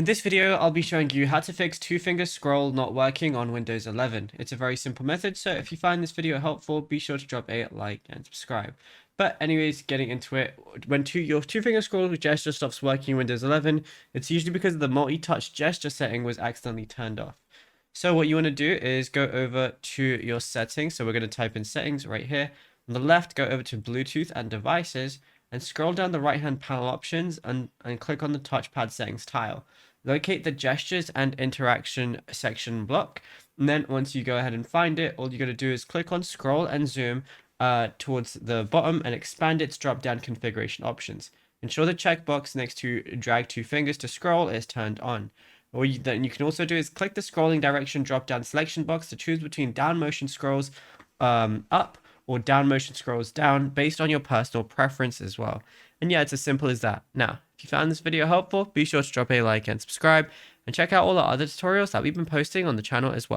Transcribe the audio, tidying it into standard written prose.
this video, I'll be showing you how to fix two-finger scroll not working on Windows 11. It's a very simple method, so if you find this video helpful, be sure to drop a like and subscribe. But anyways, getting into it, when your two-finger scroll gesture stops working in Windows 11, it's usually because the multi-touch gesture setting was accidentally turned off. So what you want to do is go over to your settings. So we're going to type in settings right here. On the left, go over to Bluetooth and devices and scroll down the right-hand panel options and click on the touchpad settings tile. Locate the gestures and interaction section block. And then once you go ahead and find it, all you got to do is click on scroll and zoom towards the bottom and expand its drop-down configuration options. Ensure the checkbox next to drag two fingers to scroll is turned on. Then you can also do is click the scrolling direction drop-down selection box to choose between down motion scrolls up or down motion scrolls down based on your personal preference as well. And yeah, it's as simple as that. Now, if you found this video helpful, be sure to drop a like and subscribe and check out all the other tutorials that we've been posting on the channel as well.